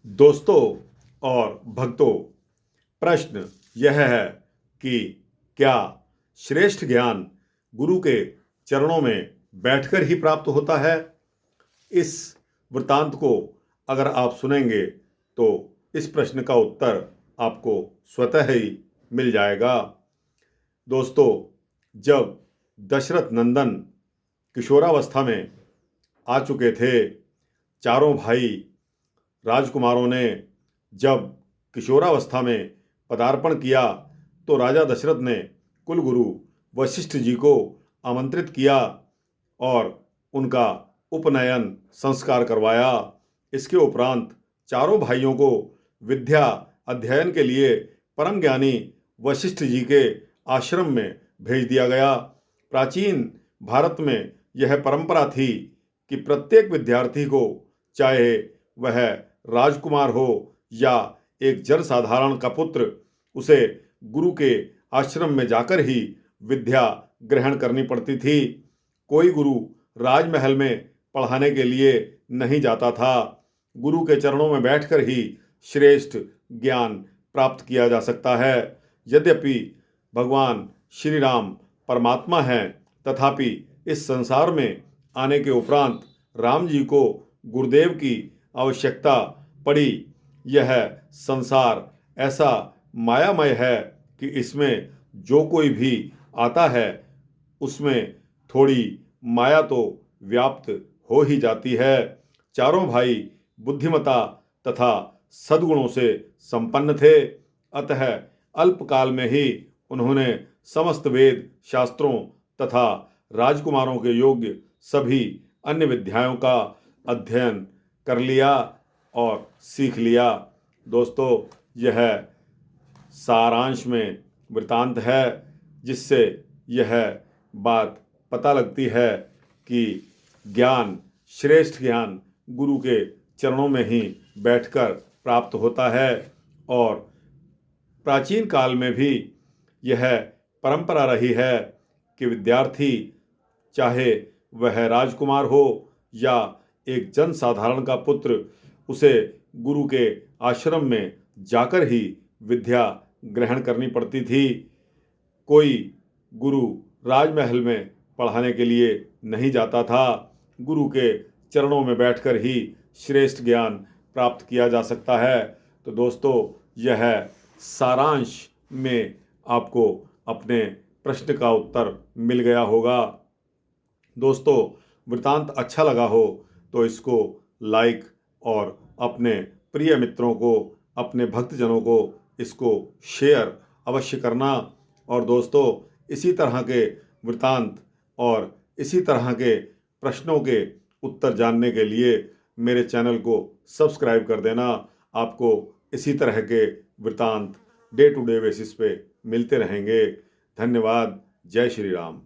दोस्तों और भक्तों, प्रश्न यह है कि क्या श्रेष्ठ ज्ञान गुरु के चरणों में बैठकर ही प्राप्त होता है? इस वृत्तांत को अगर आप सुनेंगे तो इस प्रश्न का उत्तर आपको स्वतः ही मिल जाएगा। दोस्तों, जब दशरथ नंदन किशोरावस्था में आ चुके थे, चारों भाई राजकुमारों ने जब किशोरावस्था में पदार्पण किया तो राजा दशरथ ने कुलगुरु वशिष्ठ जी को आमंत्रित किया और उनका उपनयन संस्कार करवाया। इसके उपरांत चारों भाइयों को विद्या अध्ययन के लिए परम ज्ञानी वशिष्ठ जी के आश्रम में भेज दिया गया। प्राचीन भारत में यह परंपरा थी कि प्रत्येक विद्यार्थी को, चाहे वह राजकुमार हो या एक जनसाधारण का पुत्र, उसे गुरु के आश्रम में जाकर ही विद्या ग्रहण करनी पड़ती थी। कोई गुरु राजमहल में पढ़ाने के लिए नहीं जाता था। गुरु के चरणों में बैठकर ही श्रेष्ठ ज्ञान प्राप्त किया जा सकता है। यद्यपि भगवान श्री राम परमात्मा हैं, तथापि इस संसार में आने के उपरांत राम जी को गुरुदेव की आवश्यकता पड़ी। यह संसार ऐसा मायामय है कि इसमें जो कोई भी आता है उसमें थोड़ी माया तो व्याप्त हो ही जाती है। चारों भाई बुद्धिमता तथा सद्गुणों से संपन्न थे, अतः अल्पकाल में ही उन्होंने समस्त वेद शास्त्रों तथा राजकुमारों के योग्य सभी अन्य विद्याओं का अध्ययन कर लिया और सीख लिया। दोस्तों, यह सारांश में वृतांत है, जिससे यह बात पता लगती है कि ज्ञान, श्रेष्ठ ज्ञान गुरु के चरणों में ही बैठकर प्राप्त होता है। और प्राचीन काल में भी यह परंपरा रही है कि विद्यार्थी, चाहे वह राजकुमार हो या एक जनसाधारण का पुत्र, उसे गुरु के आश्रम में जाकर ही विद्या ग्रहण करनी पड़ती थी। कोई गुरु राजमहल में पढ़ाने के लिए नहीं जाता था। गुरु के चरणों में बैठकर ही श्रेष्ठ ज्ञान प्राप्त किया जा सकता है। तो दोस्तों, यह सारांश में आपको अपने प्रश्न का उत्तर मिल गया होगा। दोस्तों, वृतांत अच्छा लगा हो तो इसको लाइक और अपने प्रिय मित्रों को, अपने भक्तजनों को इसको शेयर अवश्य करना। और दोस्तों, इसी तरह के वृतांत और इसी तरह के प्रश्नों के उत्तर जानने के लिए मेरे चैनल को सब्सक्राइब कर देना। आपको इसी तरह के वृतांत डे टू डे बेसिस पे मिलते रहेंगे। धन्यवाद। जय श्री राम।